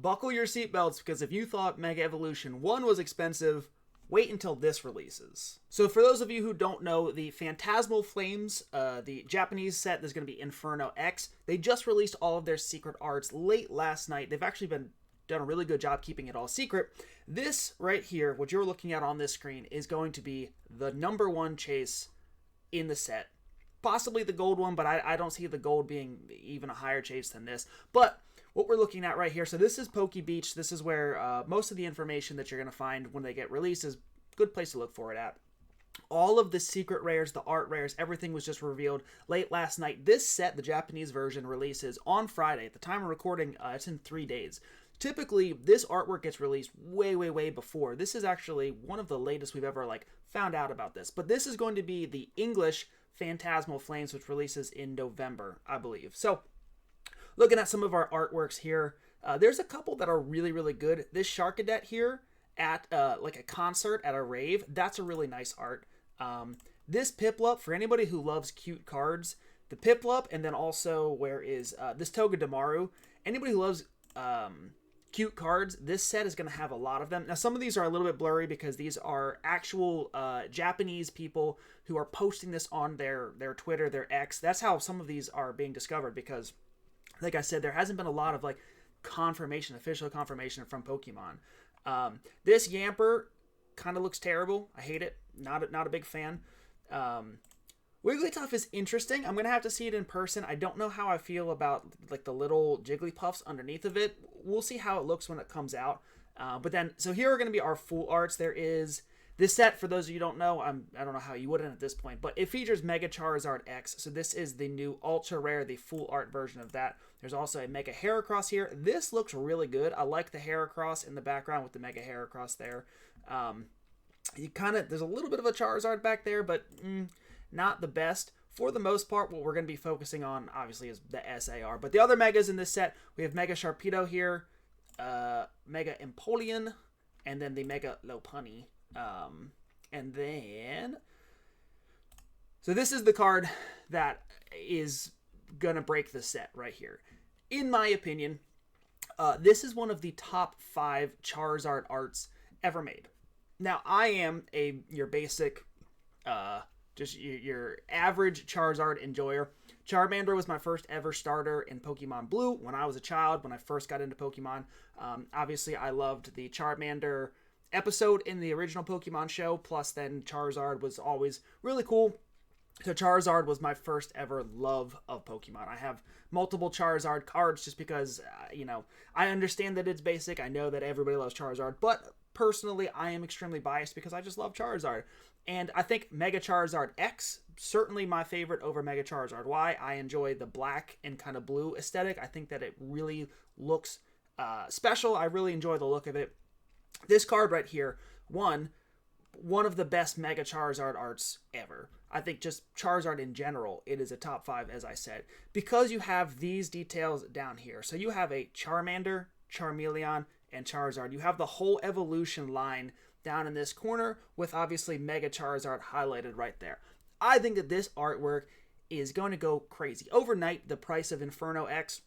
buckle your seatbelts, because if you thought Mega Evolution 1 was expensive, wait until this releases. So for those of you who don't know, the Phantasmal Flames, the Japanese set, there's going to be Inferno X. They just released all of their secret arts late last night. They've actually done a really good job keeping it all secret. This right here, what you're looking at on this screen, is going to be the #1 chase in the set. Possibly the gold one, but I don't see the gold being even a higher chase than this. But what we're looking at right here, so this is Poke Beach. This is where most of the information that you're going to find when they get released is a good place to look for it at. All of the secret rares, the art rares, everything was just revealed late last night. This set, the Japanese version, releases on Friday. At the time of recording, it's in 3 days. Typically, this artwork gets released way before. This is actually one of the latest we've ever found out about this. But this is going to be the English Phantasmal Flames, which releases in November, I believe. So, looking at some of our artworks here, there's a couple that are really good. This Sharkadet here at a concert at a rave, that's a really nice art. This Piplup, for anybody who loves cute cards, the Piplup, and then also where is this Togedemaru. Anybody who loves cute cards, this set is going to have a lot of them. Now, some of these are a little bit blurry because these are actual Japanese people who are posting this on their Twitter, their X. That's how some of these are being discovered, because like I said, there hasn't been a lot of official confirmation from Pokemon. This Yamper kind of looks terrible. I hate it. Not a big fan. Wigglytuff is interesting. I'm going to have to see it in person. I don't know how I feel about the little Jigglypuffs underneath of it. We'll see how it looks when it comes out. But then, so here are going to be our full arts. There is this set, for those of you who don't know, I don't know how you wouldn't at this point, but it features Mega Charizard X. So this is the new ultra rare, the full art version of that. There's also a Mega Heracross here. This looks really good. I like the Heracross in the background with the Mega Heracross there. There's a little bit of a Charizard back there, but not the best. For the most part, what we're going to be focusing on, obviously, is the SAR. But the other Megas in this set, we have Mega Sharpedo here, Mega Empoleon, and then the Mega Lopunny. And then... So this is the card that is going to break the set right here. In my opinion, this is one of the top 5 Charizard arts ever made. Now, I am your basic... just your average Charizard enjoyer. Charmander was my first ever starter in Pokemon Blue when I was a child, when I first got into Pokemon. Obviously, I loved the Charmander episode in the original Pokemon show, plus then Charizard was always really cool. So Charizard was my first ever love of Pokemon. I have multiple Charizard cards just because, I understand that it's basic. I know that everybody loves Charizard, but personally, I am extremely biased because I just love Charizard. And I think Mega Charizard X, certainly my favorite over Mega Charizard Y. I enjoy the black and kind of blue aesthetic. I think that it really looks special. I really enjoy the look of it. This card right here, one of the best Mega Charizard arts ever. I think just Charizard in general, it is a top 5, as I said, because you have these details down here. So you have a Charmander, Charmeleon, and Charizard. You have the whole evolution line down in this corner with obviously Mega Charizard highlighted right there. I think that this artwork is going to go crazy. Overnight, the price of Inferno X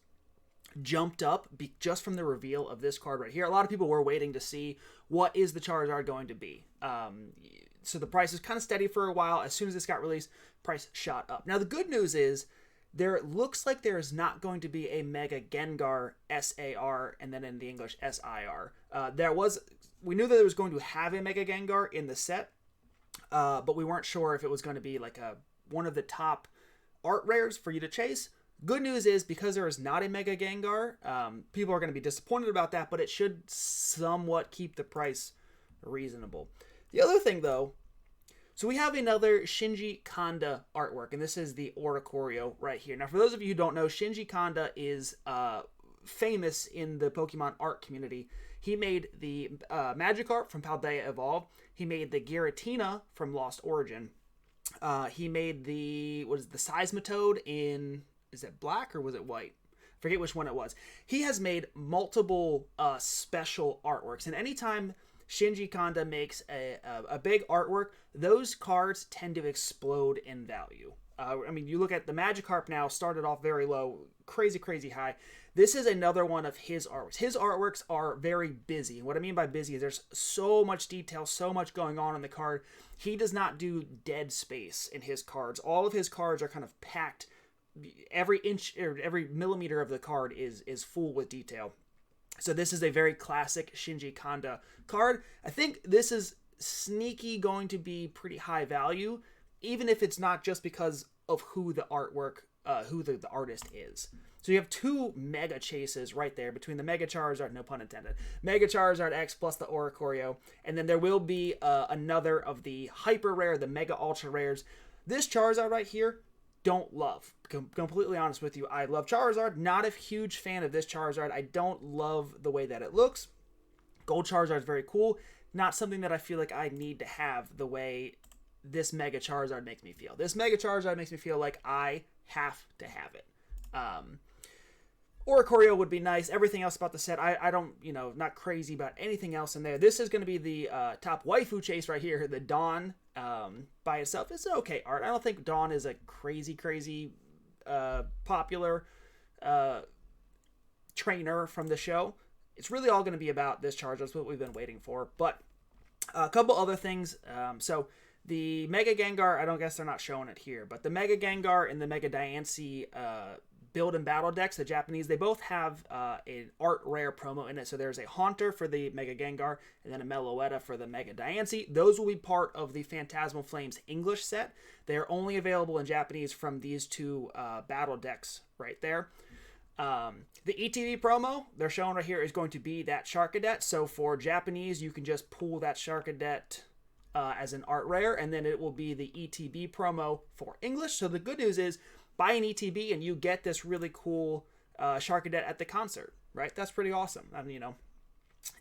jumped up just from the reveal of this card right here. A lot of people were waiting to see what is the Charizard going to be. So the price is kind of steady for a while. As soon as this got released, price shot up. Now the good news is there looks like there is not going to be a Mega Gengar SAR and then in the English SIR. We knew that there was going to have a Mega Gengar in the set, but we weren't sure if it was going to be one of the top art rares for you to chase. Good news is, because there is not a Mega Gengar, people are going to be disappointed about that, but it should somewhat keep the price reasonable. The other thing, though, so we have another Shinji Kanda artwork, and this is the Oricorio right here. Now, for those of you who don't know, Shinji Kanda is famous in the Pokemon art community. He made the Magikarp from Paldea Evolved. He made the Giratina from Lost Origin. He made the Seismitoad in... Is it black or was it white? Forget which one it was. He has made multiple special artworks. And anytime Shinji Kanda makes a big artwork, those cards tend to explode in value. You look at the Magikarp now, started off very low, crazy high. This is another one of his artworks. His artworks are very busy. And what I mean by busy is there's so much detail, so much going on in the card. He does not do dead space in his cards. All of his cards are kind of packed. Every inch or every millimeter of the card is full with detail. So this is a very classic Shinji Kanda card. I think this is sneaky going to be pretty high value, even if it's not just because of who the artwork, who the artist is. So you have two mega chases right there between the Mega Charizard, no pun intended, Mega Charizard X plus the Oricorio, and then there will be another of the hyper rare, the Mega Ultra Rares. This Charizard right here, don't love. Completely honest with you, I love Charizard. Not a huge fan of this Charizard. I don't love the way that it looks. Gold Charizard is very cool. Not something that I feel like I need to have the way this Mega Charizard makes me feel. This Mega Charizard makes me feel like I have to have it. Oricorio would be nice. Everything else about the set, I don't, not crazy about anything else in there. This is going to be the top waifu chase right here, the Dawn. By itself, it's an okay art. I don't think Dawn is a crazy popular trainer from the show. It's really all going to be about this Charizard. That's what we've been waiting for. But a couple other things. So the Mega Gengar, I don't guess they're not showing it here, but the Mega Gengar and the Mega Diancie build and battle decks, the Japanese, they both have an art rare promo in it. So there's a Haunter for the Mega Gengar and then a Meloetta for the Mega Diancie. Those will be part of the Phantasmal Flames English set. They are only available in Japanese from these two battle decks right there. The ETB promo they're showing right here is going to be that Sharkadet. So for Japanese, you can just pull that Sharkadet as an art rare, and then it will be the ETB promo for English. So the good news is, buy an ETB and you get this really cool Sharkadet at the concert, right? That's pretty awesome.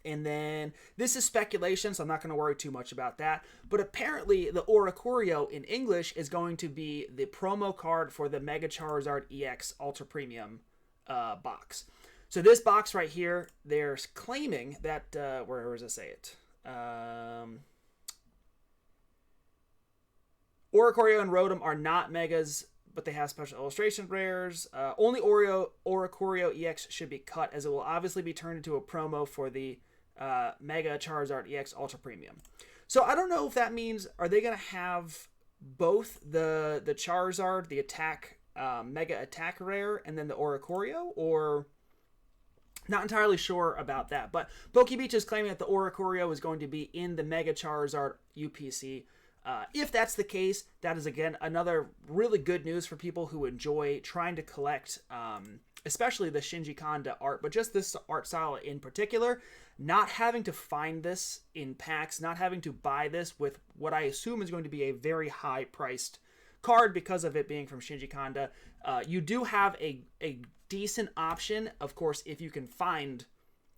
And then this is speculation, so I'm not going to worry too much about that. But apparently the Oricorio in English is going to be the promo card for the Mega Charizard EX Ultra Premium box. So this box right here, they're claiming that, where does it say it? Oricorio and Rotom are not Megas, but they have special illustration rares. Only Oricorio EX should be cut, as it will obviously be turned into a promo for the Mega Charizard EX Ultra Premium. So I don't know if that means, are they going to have both the Charizard, the attack, Mega Attack rare, and then the Oricorio, or not entirely sure about that. But PokeBeach is claiming that the Oricorio is going to be in the Mega Charizard UPC. If that's the case, that is, again, another really good news for people who enjoy trying to collect, especially the Shinji Kanda art, but just this art style in particular. Not having to find this in packs, not having to buy this with what I assume is going to be a very high-priced card because of it being from Shinji Kanda. You do have a decent option, of course, if you can find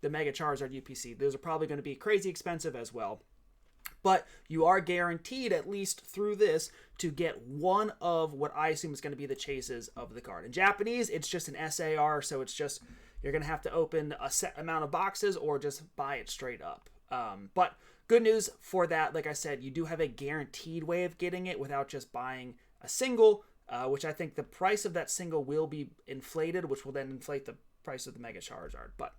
the Mega Charizard UPC. Those are probably going to be crazy expensive as well. But you are guaranteed, at least through this, to get one of what I assume is going to be the chases of the card. In Japanese, it's just an SAR, so it's just, you're going to have to open a set amount of boxes or just buy it straight up. But good news for that, like I said, you do have a guaranteed way of getting it without just buying a single, which I think the price of that single will be inflated, which will then inflate the price of the Mega Charizard. But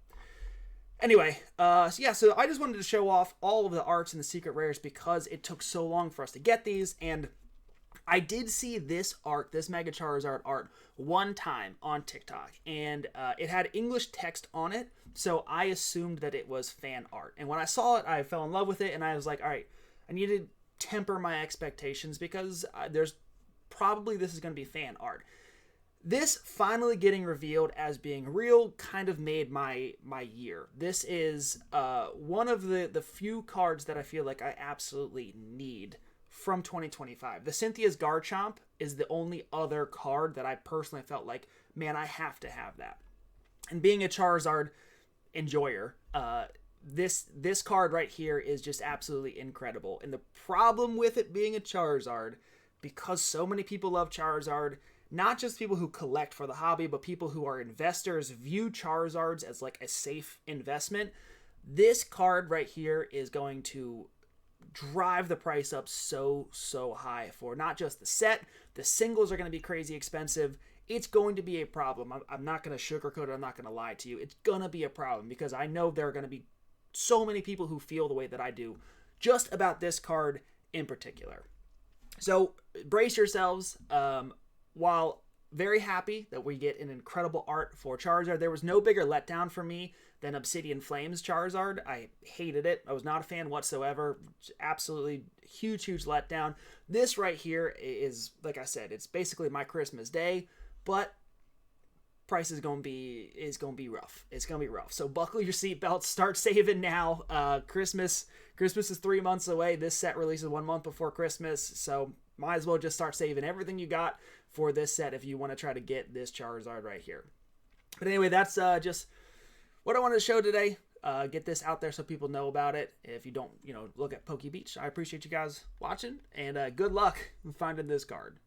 anyway, so I just wanted to show off all of the arts and the secret rares because it took so long for us to get these, and I did see this art, this Mega Charizard art, one time on TikTok, and it had English text on it, so I assumed that it was fan art. And when I saw it, I fell in love with it, and I was like, all right, I need to temper my expectations because this is going to be fan art. This finally getting revealed as being real kind of made my year. This is one of the few cards that I feel like I absolutely need from 2025. The Cynthia's Garchomp is the only other card that I personally felt like, man, I have to have that. And being a Charizard enjoyer, this card right here is just absolutely incredible. And the problem with it being a Charizard, because so many people love Charizard, not just people who collect for the hobby, but people who are investors, view Charizards as like a safe investment. This card right here is going to drive the price up so high for not just the set. The singles are going to be crazy expensive. it's going to be a problem. I'm not going to sugarcoat it. I'm not going to lie to you. It's going to be a problem because I know there are going to be so many people who feel the way that I do just about this card in particular. So brace yourselves. While very happy that we get an incredible art for Charizard, there was no bigger letdown for me than Obsidian Flames Charizard. I hated it. I was not a fan whatsoever. Absolutely huge letdown. This right here is, like I said, it's basically my Christmas day, but price is gonna be rough. It's gonna be rough. So buckle your seatbelts. Start saving now. Christmas is 3 months away. This set releases 1 month before Christmas, so might as well just start saving everything you got for this set if you want to try to get this Charizard right here. But anyway, that's just what I wanted to show today. Get this out there so people know about it. If you don't, look at Poke Beach. I appreciate you guys watching, and good luck finding this card.